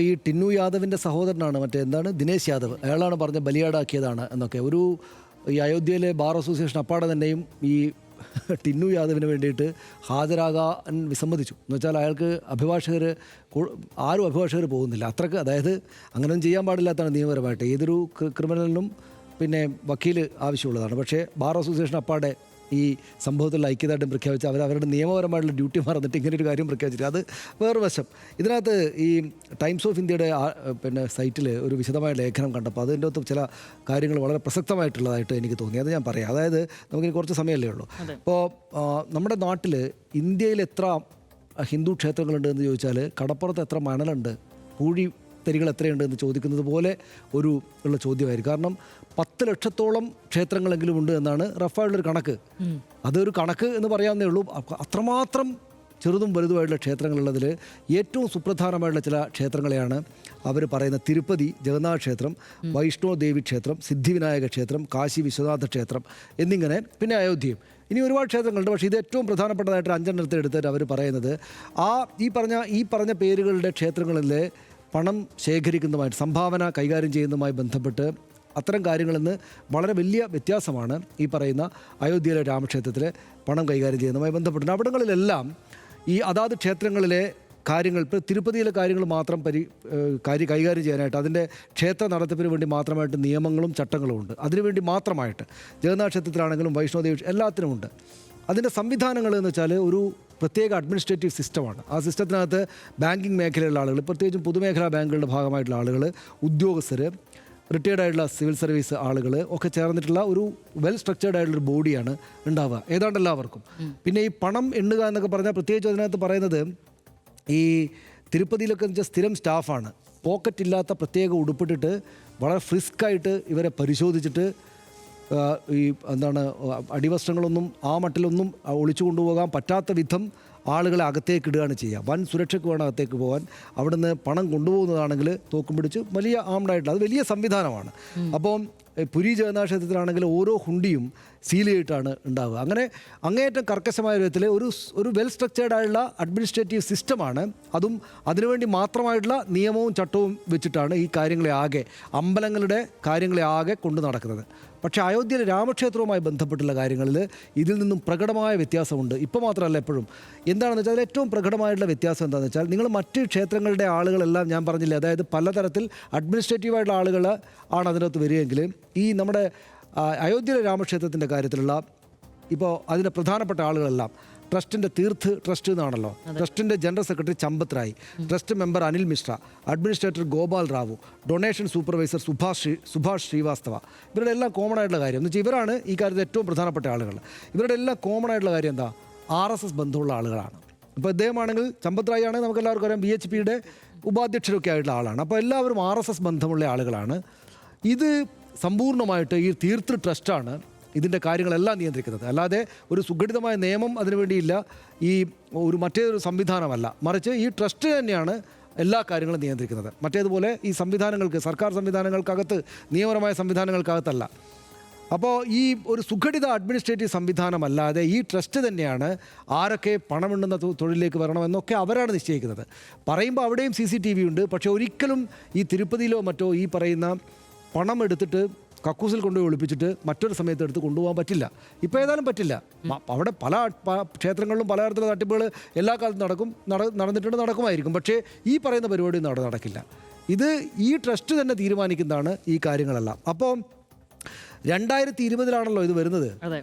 ഈ ടിന്നു യാദവിൻ്റെ സഹോദരനാണ് മറ്റേ എന്താണ് ദിനേശ് യാദവ്, അയാളാണ് പറഞ്ഞ ബലിയാടാക്കിയതാണ് എന്നൊക്കെ. ഈ അയോധ്യയിലെ ബാർ അസോസിയേഷൻ അപ്പാടെ തന്നെയും ഈ ടിന്നു യാദവിന് വേണ്ടിയിട്ട് ഹാജരാകാൻ വിസമ്മതിച്ചു. എന്ന് വെച്ചാൽ അയാൾക്ക് ആരും അഭിഭാഷകർ പോകുന്നില്ല അത്രക്ക്. അതായത് അങ്ങനെയൊന്നും ചെയ്യാൻ പാടില്ലാത്തതാണ് നിയമപരമായിട്ട്. ഏതൊരു ക്രിമിനലിനും പിന്നെ വക്കീൽ ആവശ്യമുള്ളതാണ്. പക്ഷേ ബാർ അസോസിയേഷൻ അപ്പാടെ ഈ സംഭവത്തിൽ ഐക്യദാർഢ്യം പ്രഖ്യാപിച്ച് അവരുടെ നിയമപരമായിട്ടുള്ള ഡ്യൂട്ടി മറന്നിട്ട് ഇങ്ങനൊരു കാര്യം പ്രഖ്യാപിച്ചിട്ട് അത് വേറെ വശം. ഇതിനകത്ത് ഈ ടൈംസ് ഓഫ് ഇന്ത്യയുടെ പിന്നെ സൈറ്റിൽ ഒരു വിശദമായ ലേഖനം കണ്ടപ്പോൾ അതിൻ്റെ അകത്ത് ചില കാര്യങ്ങൾ വളരെ പ്രസക്തമായിട്ടുള്ളതായിട്ട് എനിക്ക് തോന്നി. അത് ഞാൻ പറയാം. അതായത് നമുക്കിനി കുറച്ച് സമയമല്ലേ ഉള്ളൂ. അപ്പോൾ നമ്മുടെ നാട്ടിൽ ഇന്ത്യയിൽ എത്ര ഹിന്ദു ക്ഷേത്രങ്ങളുണ്ട് എന്ന് ചോദിച്ചാൽ കടപ്പുറത്ത് എത്ര മണലുണ്ട്, തരികൾ എത്രയുണ്ട് എന്ന് ചോദിക്കുന്നത് പോലെ ഉള്ള ചോദ്യമായിരിക്കും. കാരണം 10 ലക്ഷത്തോളം ക്ഷേത്രങ്ങളെങ്കിലും ഉണ്ട് എന്നാണ് റഫായുള്ളൊരു കണക്ക്. അതൊരു കണക്ക് എന്ന് പറയാവുന്നേ ഉള്ളൂ. അത്രമാത്രം ചെറുതും വലുതുമായിട്ടുള്ള ക്ഷേത്രങ്ങളുള്ളതിൽ ഏറ്റവും സുപ്രധാനമായിട്ടുള്ള ചില ക്ഷേത്രങ്ങളെയാണ് അവർ പറയുന്ന തിരുപ്പതി ജഗന്നാഥ ക്ഷേത്രം, വൈഷ്ണോ ദേവി ക്ഷേത്രം, സിദ്ധിവിനായക ക്ഷേത്രം, കാശി വിശ്വനാഥ ക്ഷേത്രം എന്നിങ്ങനെ, പിന്നെ അയോധ്യയും. ഇനി ഒരുപാട് ക്ഷേത്രങ്ങളുണ്ട്. പക്ഷേ ഇത് ഏറ്റവും പ്രധാനപ്പെട്ടതായിട്ട് 5 എടുത്തിട്ട് അവർ പറയുന്നത് ഈ പറഞ്ഞ പേരുകളുടെ ക്ഷേത്രങ്ങളിലെ പണം ശേഖരിക്കുന്നതുമായിട്ട് സംഭാവന കൈകാര്യം ചെയ്യുന്നതുമായി ബന്ധപ്പെട്ട് അത്തരം കാര്യങ്ങളിൽ നിന്ന് വളരെ വലിയ വ്യത്യാസമാണ് ഈ പറയുന്ന അയോധ്യയിലെ രാമക്ഷേത്രത്തിലെ പണം കൈകാര്യം ചെയ്യുന്നതുമായി ബന്ധപ്പെട്ട്. അവിടങ്ങളിലെല്ലാം ഈ അതാത് ക്ഷേത്രങ്ങളിലെ കാര്യങ്ങൾ, ഇപ്പോൾ തിരുപ്പതിയിലെ കാര്യങ്ങൾ മാത്രം കൈകാര്യം ചെയ്യാനായിട്ട് അതിൻ്റെ ക്ഷേത്ര നടത്തിപ്പിന് വേണ്ടി മാത്രമായിട്ട് നിയമങ്ങളും ചട്ടങ്ങളും ഉണ്ട്. അതിനുവേണ്ടി മാത്രമായിട്ട് ജഗന്നാഥ ക്ഷേത്രത്തിലാണെങ്കിലും വൈഷ്ണോദേവി എല്ലാത്തിനും ഉണ്ട്. അതിൻ്റെ സംവിധാനങ്ങൾ എന്ന് വെച്ചാൽ ഒരു പ്രത്യേക അഡ്മിനിസ്ട്രേറ്റീവ് സിസ്റ്റമാണ്. ആ സിസ്റ്റത്തിനകത്ത് ബാങ്കിങ് മേഖലയിലുള്ള ആളുകൾ, പ്രത്യേകിച്ചും പൊതുമേഖലാ ബാങ്കുകളുടെ ഭാഗമായിട്ടുള്ള ആളുകൾ, ഉദ്യോഗസ്ഥർ, റിട്ടയേർഡ് ആയിട്ടുള്ള സിവിൽ സർവീസ് ആളുകൾ ഒക്കെ ചേർന്നിട്ടുള്ള ഒരു വെൽ സ്ട്രക്ചേർഡ് ആയിട്ടുള്ളൊരു ബോഡിയാണ് ഉണ്ടാവുക ഏതാണ്ട് എല്ലാവർക്കും. പിന്നെ ഈ പണം എണ്ണുക എന്നൊക്കെ പറഞ്ഞാൽ പ്രത്യേകിച്ച് അതിനകത്ത് പറയുന്നത് ഈ തിരുപ്പതിയിലൊക്കെ എന്ന് വെച്ചാൽ സ്ഥിരം സ്റ്റാഫാണ്. പോക്കറ്റ് ഇല്ലാത്ത പ്രത്യേക ഉടുപ്പിട്ടിട്ട് വളരെ ഫ്രിസ്ക്കായിട്ട് ഇവരെ പരിശോധിച്ചിട്ട് ഈ അടിവസ്ത്രങ്ങളൊന്നും ആ മട്ടിലൊന്നും ഒളിച്ചു കൊണ്ടുപോകാൻ പറ്റാത്ത വിധം ആളുകളെ അകത്തേക്ക് ഇടുകയാണ് ചെയ്യുക. വൻ സുരക്ഷയ്ക്ക് വേണം അകത്തേക്ക് പോകാൻ. അവിടുന്ന് പണം കൊണ്ടുപോകുന്നതാണെങ്കിൽ തോക്കും പിടിച്ച് വലിയ ആംഡായിട്ടുള്ള അത് വലിയ സംവിധാനമാണ്. അപ്പോൾ പുരി ജഗന്നാഥ ക്ഷേത്രത്തിലാണെങ്കിൽ ഓരോ ഹുണ്ടിയും സീൽ ചെയ്തിട്ടാണ് ഉണ്ടാവുക. അങ്ങനെ അങ്ങേയറ്റം കർക്കശമായ വിധത്തിൽ ഒരു വെൽ സ്ട്രക്ചേർഡ് ആയിട്ടുള്ള അഡ്മിനിസ്ട്രേറ്റീവ് സിസ്റ്റമാണ്. അതും അതിനുവേണ്ടി മാത്രമായിട്ടുള്ള നിയമവും ചട്ടവും വെച്ചിട്ടാണ് ഈ അമ്പലങ്ങളുടെ കാര്യങ്ങളെ ആകെ കൊണ്ടു നടക്കുന്നത്. പക്ഷേ അയോധ്യയിലെ രാമക്ഷേത്രവുമായി ബന്ധപ്പെട്ടുള്ള കാര്യങ്ങളിൽ ഇതിൽ നിന്നും പ്രകടമായ വ്യത്യാസമുണ്ട്. ഇപ്പോൾ മാത്രമല്ല എപ്പോഴും. എന്താണെന്ന് വെച്ചാൽ അതിൽ ഏറ്റവും പ്രകടമായിട്ടുള്ള വ്യത്യാസം എന്താണെന്ന് വെച്ചാൽ നിങ്ങൾ മറ്റ് ക്ഷേത്രങ്ങളുടെ ആളുകളെല്ലാം ഞാൻ പറഞ്ഞില്ലേ, അതായത് പലതരത്തിൽ അഡ്മിനിസ്ട്രേറ്റീവായിട്ടുള്ള ആളുകൾ ആണ് അതിനകത്ത് വരികയെങ്കിൽ ഈ നമ്മുടെ അയോധ്യയിലെ രാമക്ഷേത്രത്തിൻ്റെ കാര്യത്തിലുള്ള ഇപ്പോൾ അതിൻ്റെ പ്രധാനപ്പെട്ട ആളുകളെല്ലാം ട്രസ്റ്റിൻ്റെ തീർത്ത് ട്രസ്റ്റ് എന്നാണല്ലോ, ട്രസ്റ്റിൻ്റെ general secretary Champat Rai, trust member Anil Mishra, administrator Gopal Rao, donation supervisor Subhash Srivastava. ഇവരുടെ എല്ലാം കോമൺ ആയിട്ടുള്ള കാര്യം എന്ന് വെച്ചാൽ ഇവരാണ് ഈ കാര്യത്തിൽ ഏറ്റവും പ്രധാനപ്പെട്ട ആളുകൾ. ഇവരുടെ എല്ലാം കോമൺ ആയിട്ടുള്ള കാര്യം എന്താ? RSS ബന്ധമുള്ള ആളുകളാണ്. ഇപ്പോൾ ഇദ്ദേഹമാണെങ്കിൽ ചമ്പത് റായ് ആണെങ്കിൽ നമുക്ക് എല്ലാവർക്കും അറിയാം BHPയുടെ ഉപാധ്യക്ഷരൊക്കെ ആയിട്ടുള്ള ആളാണ്. അപ്പോൾ എല്ലാവരും RSS ബന്ധമുള്ള ആളുകളാണ്. ഇത് സമ്പൂർണ്ണമായിട്ട് ഈ തീർത്ത് ട്രസ്റ്റാണ് ഇതിൻ്റെ കാര്യങ്ങളെല്ലാം നിയന്ത്രിക്കുന്നത്. അല്ലാതെ ഒരു സുഘടിതമായ നിയമം അതിനുവേണ്ടിയില്ല, മറ്റേതൊരു സംവിധാനമല്ല, മറിച്ച് ഈ ട്രസ്റ്റ് തന്നെയാണ് എല്ലാ കാര്യങ്ങളും നിയന്ത്രിക്കുന്നത്. മറ്റേതുപോലെ ഈ സംവിധാനങ്ങൾക്ക്, സർക്കാർ സംവിധാനങ്ങൾക്കകത്ത്, നിയമപരമായ സംവിധാനങ്ങൾക്കകത്തല്ല. അപ്പോൾ ഈ ഒരു സുഘടിത അഡ്മിനിസ്ട്രേറ്റീവ് സംവിധാനമല്ലാതെ ഈ ട്രസ്റ്റ് തന്നെയാണ് ആരൊക്കെ പണമെണ്ണുന്ന തൊഴിലിലേക്ക് വരണമെന്നൊക്കെ അവരാണ് നിശ്ചയിക്കുന്നത്. പറയുമ്പോൾ അവിടെയും CCTV ഉണ്ട്. പക്ഷേ ഒരിക്കലും ഈ തിരുപ്പതിയിലോ മറ്റോ ഈ പറയുന്ന പണം എടുത്തിട്ട് കക്കൂസിൽ കൊണ്ടുപോയി ഒളിപ്പിച്ചിട്ട് മറ്റൊരു സമയത്ത് എടുത്ത് കൊണ്ടുപോകാൻ പറ്റില്ല. ഇപ്പോൾ ഏതായാലും പറ്റില്ല. അവിടെ പല ക്ഷേത്രങ്ങളിലും പലതരത്തിലുള്ള തട്ടിപ്പുകൾ എല്ലാ കാലത്തും നടക്കുമായിരിക്കും. പക്ഷേ ഈ പറയുന്ന പരിപാടി നടക്കില്ല. ഇത് ഈ ട്രസ്റ്റ് തന്നെ തീരുമാനിക്കുന്നതാണ് ഈ കാര്യങ്ങളെല്ലാം. അപ്പോൾ 2020 ഇത് വരുന്നത്.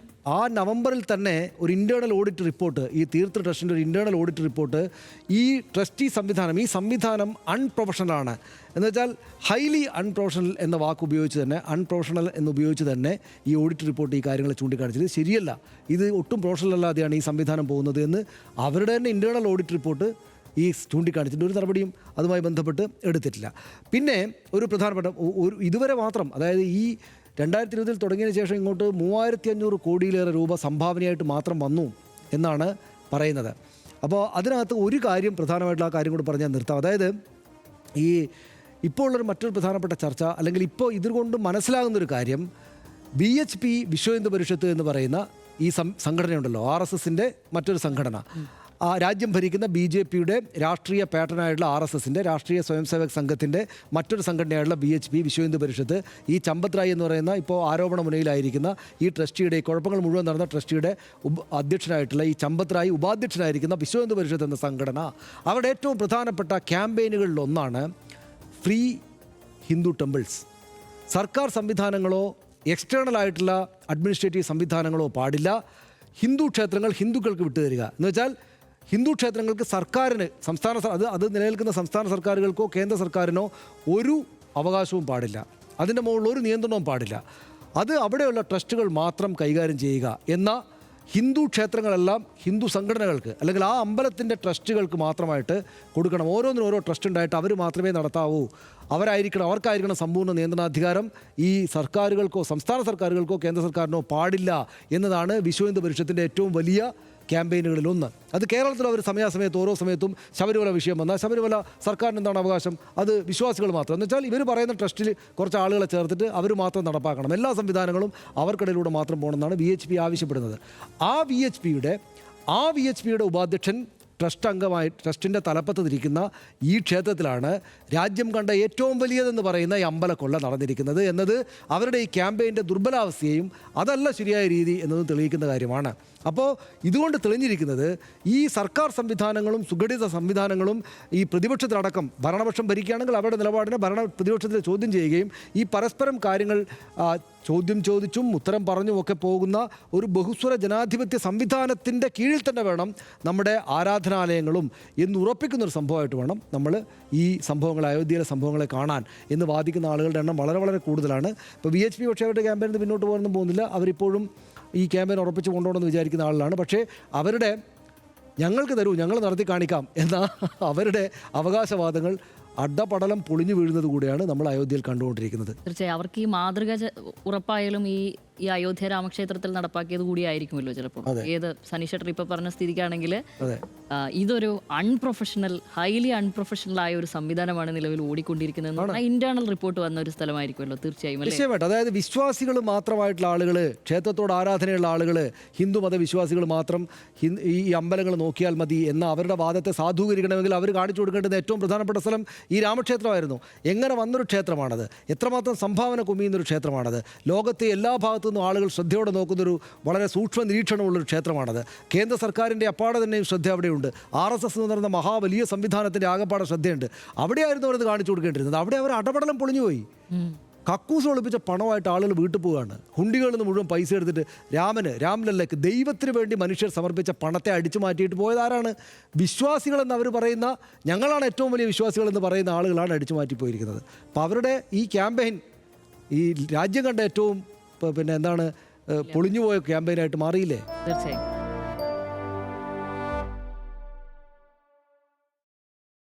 ആ നവംബറിൽ തന്നെ ഒരു ഇൻറ്റേർണൽ ഓഡിറ്റ് റിപ്പോർട്ട്, ഈ തീർത്ഥ ട്രസ്റ്റിൻ്റെ ഒരു ഇൻറ്റേർണൽ ഓഡിറ്റ് റിപ്പോർട്ട് ഈ ട്രസ്റ്റി സംവിധാനം, ഈ സംവിധാനം അൺപ്രൊഫഷണലാണ് എന്ന് വെച്ചാൽ ഹൈലി അൺപ്രൊഫഷണൽ എന്ന വാക്ക് ഉപയോഗിച്ച് തന്നെ, അൺപ്രൊഫഷണൽ എന്നുപയോഗിച്ച് തന്നെ ഈ ഓഡിറ്റ് റിപ്പോർട്ട് ഈ കാര്യങ്ങൾ ചൂണ്ടിക്കാണിച്ചത് ശരിയല്ല. ഇത് ഒട്ടും പ്രൊഫഷണൽ അല്ലാതെയാണ് ഈ സംവിധാനം പോകുന്നത് എന്ന് അവരുടെ തന്നെ ഇൻറ്റേർണൽ ഓഡിറ്റ് റിപ്പോർട്ട് ഈ ചൂണ്ടിക്കാണിച്ചിട്ട് ഒരു നടപടിയും അതുമായി ബന്ധപ്പെട്ട് എടുത്തിട്ടില്ല. പിന്നെ ഒരു പ്രധാനപ്പെട്ട ഇതുവരെ മാത്രം, അതായത് ഈ 2020 തുടങ്ങിയതിന് ശേഷം ഇങ്ങോട്ട് 3500 കോടിയിലേറെ രൂപ സംഭാവനയായിട്ട് മാത്രം വന്നു എന്നാണ് പറയുന്നത്. അപ്പോൾ അതിനകത്ത് ഒരു കാര്യം, പ്രധാനമായിട്ടുള്ള ആ കാര്യം കൂടി പറഞ്ഞാൽ നിർത്താം. അതായത് ഇപ്പോൾ ഉള്ളൊരു മറ്റൊരു പ്രധാനപ്പെട്ട ചർച്ച, അല്ലെങ്കിൽ ഇപ്പോൾ ഇതുകൊണ്ട് മനസ്സിലാകുന്നൊരു കാര്യം, BHP വിശ്വ ഹിന്ദു പരിഷത്ത് എന്ന് പറയുന്ന ഈ സംഘടനയുണ്ടല്ലോ, RSSൻ്റെ മറ്റൊരു സംഘടന, രാജ്യം ഭരിക്കുന്ന BJPയുടെ രാഷ്ട്രീയ പാറ്റേണായിട്ടുള്ള RSSൻ്റെ രാഷ്ട്രീയ സ്വയംസേവക് സംഘത്തിൻ്റെ മറ്റൊരു സംഘടനയായിട്ടുള്ള BHP വിശ്വ ഹിന്ദു പരിഷത്ത് ഈ ചമ്പത് റായ് എന്ന് പറയുന്ന ഇപ്പോൾ ആരോപണ മുനയിലായിരിക്കുന്ന ഈ ട്രസ്റ്റിയുടെ കുഴപ്പങ്ങൾ മുഴുവൻ നടന്ന ട്രസ്റ്റിയുടെ അധ്യക്ഷനായിട്ടുള്ള ഈ ചമ്പത് റായ് ഉപാധ്യക്ഷനായിരിക്കുന്ന വിശ്വ ഹിന്ദു പരിഷത്ത് എന്ന സംഘടന അവരുടെ ഏറ്റവും പ്രധാനപ്പെട്ട ക്യാമ്പയിനുകളിലൊന്നാണ് ഫ്രീ ഹിന്ദു ടെമ്പിൾസ്. സർക്കാർ സംവിധാനങ്ങളോ എക്സ്റ്റേണൽ ആയിട്ടുള്ള അഡ്മിനിസ്ട്രേറ്റീവ് സംവിധാനങ്ങളോ പാടില്ല. ഹിന്ദു ക്ഷേത്രങ്ങൾ ഹിന്ദുക്കൾക്ക് വിട്ടുതരിക എന്ന് വെച്ചാൽ ഹിന്ദു ക്ഷേത്രങ്ങൾക്ക് സർക്കാരിന് അത് നിലനിൽക്കുന്ന സംസ്ഥാന സർക്കാരുകൾക്കോ കേന്ദ്ര സർക്കാരിനോ ഒരു അവകാശവും പാടില്ല. അതിൻ്റെ മുകളിൽ ഒരു നിയന്ത്രണവും പാടില്ല. അത് അവിടെയുള്ള ട്രസ്റ്റുകൾ മാത്രം കൈകാര്യം ചെയ്യുക എന്ന ഹിന്ദു ക്ഷേത്രങ്ങളെല്ലാം ഹിന്ദു സംഘടനകൾക്ക് അല്ലെങ്കിൽ ആ അമ്പലത്തിൻ്റെ ട്രസ്റ്റുകൾക്ക് മാത്രമായിട്ട് കൊടുക്കണം. ഓരോന്നിനും ഓരോ ട്രസ്റ്റ് ഉണ്ടായിട്ട് അവർ മാത്രമേ നടത്താവൂ. അവർക്കായിരിക്കണം സമ്പൂർണ്ണ നിയന്ത്രണാധികാരം. ഈ സർക്കാരുകൾക്കോ സംസ്ഥാന സർക്കാരുകൾക്കോ കേന്ദ്ര സർക്കാരിനോ പാടില്ല എന്നതാണ് വിശ്വ ഹിന്ദു പരിഷത്തിൻ്റെ ഏറ്റവും വലിയ ക്യാമ്പയിനുകളിലൊന്ന്. അത് കേരളത്തിൽ അവർ സമയാസമയത്ത് ഓരോ സമയത്തും ശബരിമല വിഷയം വന്നാൽ ശബരിമല സർക്കാരിന് എന്താണ് അവകാശം? അത് വിശ്വാസികൾ മാത്രം എന്ന് വെച്ചാൽ ഇവർ പറയുന്ന ട്രസ്റ്റിൽ കുറച്ച് ആളുകളെ ചേർത്തിട്ട് അവർ മാത്രം നടപ്പാക്കണം. എല്ലാ സംവിധാനങ്ങളും അവർക്കിടയിലൂടെ മാത്രം പോകണമെന്നാണ് BHP ആവശ്യപ്പെടുന്നത്. ആ BHPയുടെ ഉപാധ്യക്ഷൻ ട്രസ്റ്റിൻ്റെ തലപ്പത്തിരിക്കുന്ന ഈ ക്ഷേത്രത്തിലാണ് രാജ്യം കണ്ട ഏറ്റവും വലിയതെന്ന് പറയുന്ന ഈ അമ്പലക്കൊള്ള നടന്നിരിക്കുന്നത് എന്നത് അവരുടെ ഈ ക്യാമ്പയിൻ്റെ ദുർബലാവസ്ഥയെയും അതല്ല ശരിയായ രീതി എന്നതും തെളിയിക്കുന്ന കാര്യമാണ്. അപ്പോൾ ഇതുകൊണ്ട് തെളിഞ്ഞിരിക്കുന്നത് ഈ സർക്കാർ സംവിധാനങ്ങളും സുഘടിത സംവിധാനങ്ങളും ഈ പ്രതിപക്ഷത്തിലടക്കം ഭരണപക്ഷം ഭരിക്കുകയാണെങ്കിൽ അവരുടെ നിലപാടിനെ പ്രതിപക്ഷത്തിൽ ചോദ്യം ചെയ്യുകയും ഈ പരസ്പരം കാര്യങ്ങൾ ചോദ്യം ചോദിച്ചും ഉത്തരം പറഞ്ഞും ഒക്കെ പോകുന്ന ഒരു ബഹുസ്വര ജനാധിപത്യ സംവിധാനത്തിൻ്റെ കീഴിൽ തന്നെ വേണം നമ്മുടെ ആരാധനാലയങ്ങളും എന്ന് ഉറപ്പിക്കുന്നൊരു സംഭവമായിട്ട് വേണം നമ്മൾ ഈ സംഭവങ്ങൾ അയോധ്യയിലെ സംഭവങ്ങളെ കാണാൻ എന്ന് വാദിക്കുന്ന ആളുകളുടെ എണ്ണം വളരെ വളരെ കൂടുതലാണ്. ഇപ്പോൾ BHP പക്ഷേ അവരുടെ ക്യാമ്പയിനിൽ മുന്നോട്ട് പോകാനൊന്നും പോകുന്നില്ല. അവരിപ്പോഴും ഈ ക്യാമ്പയിൻ ഉറപ്പിച്ച് കൊണ്ടുപോകണമെന്ന് വിചാരിക്കുന്ന ആളാണ്. പക്ഷേ അവരുടെ ഞങ്ങൾക്ക് തരൂ, ഞങ്ങൾ നടത്തി കാണിക്കാം എന്ന അവരുടെ അവകാശവാദങ്ങൾ അഡപടലം പൊളിഞ്ഞു വീഴുന്നത് കൂടിയാണ് നമ്മൾ അയോധ്യയിൽ കണ്ടുകൊണ്ടിരിക്കുന്നത്. തീർച്ചയായും അവർക്ക് ഈ മാതൃക ഉറപ്പായാലും ഈ അയോധ്യ രാമക്ഷേത്രത്തിൽ നടപ്പാക്കിയത് കൂടിയായിരിക്കുമല്ലോ ചിലപ്പോൾ. ഏത് സനീഷ് ഇപ്പൊ പറഞ്ഞ സ്ഥിതിക്കാണെങ്കിൽ ഇതൊരു ഹൈലി അൺപ്രൊഫഷണൽ ആയ ഒരു സംവിധാനമാണ് നിലവിൽ ഓടിക്കൊണ്ടിരിക്കുന്നത്. ഇന്റേണൽ റിപ്പോർട്ട് വന്ന ഒരു സ്ഥലമായിരിക്കുമല്ലോ തീർച്ചയായും. അതായത് വിശ്വാസികൾ മാത്രമായിട്ടുള്ള ആളുകൾ, ക്ഷേത്രത്തോട് ആരാധനയുള്ള ആളുകൾ, ഹിന്ദു മതവിശ്വാസികൾ മാത്രം ഈ അമ്പലങ്ങൾ നോക്കിയാൽ മതി എന്ന അവരുടെ വാദത്തെ സാധൂകരിക്കണമെങ്കിൽ അവർ കാണിച്ചു കൊടുക്കേണ്ടത് ഏറ്റവും പ്രധാനപ്പെട്ട സ്ഥലം ഈ രാമക്ഷേത്രമായിരുന്നു. എങ്ങനെ വന്നൊരു ക്ഷേത്രമാണത്, എത്രമാത്രം സംഭാവന കുമിയുന്നൊരു ക്ഷേത്രമാണത്, ലോകത്തെ എല്ലാ ഭാഗത്തുനിന്നും ആളുകൾ ശ്രദ്ധയോടെ നോക്കുന്നൊരു വളരെ സൂക്ഷ്മ നിരീക്ഷണമുള്ളൊരു ക്ഷേത്രമാണത്. കേന്ദ്ര സർക്കാരിൻ്റെ അപ്പാടെ തന്നെയും ശ്രദ്ധ അവിടെയുണ്ട്. RSS എന്ന് പറയുന്ന മഹാവലിയ സംവിധാനത്തിൻ്റെ ആകപ്പാടെ ശ്രദ്ധയുണ്ട്. അവിടെയായിരുന്നു അവരത് കാണിച്ചു കൊടുക്കേണ്ടിരുന്നത്. അവിടെ അവർ അടപടലം പൊളിഞ്ഞുപോയി. കക്കൂസ് ഒളിപ്പിച്ച പണമായിട്ട് ആളുകൾ വീട്ടിൽ പോവുകയാണ്. ഹുണ്ടികളിൽ നിന്ന് മുഴുവൻ പൈസ എടുത്തിട്ട് രാംലല്ലയ്ക്ക് ദൈവത്തിന് വേണ്ടി മനുഷ്യർ സമർപ്പിച്ച പണത്തെ അടിച്ചു മാറ്റിയിട്ട് പോയതാരാണ്? വിശ്വാസികളെന്ന് അവർ പറയുന്ന, ഞങ്ങളാണ് ഏറ്റവും വലിയ വിശ്വാസികളെന്ന് പറയുന്ന ആളുകളാണ് അടിച്ചു മാറ്റിപ്പോയിരിക്കുന്നത്. അപ്പോൾ അവരുടെ ഈ ക്യാമ്പയിൻ ഈ രാജ്യം കണ്ട ഏറ്റവും പൊളിഞ്ഞുപോയ ക്യാമ്പയിനായിട്ട് മാറിയില്ലേ? തീർച്ചയായും.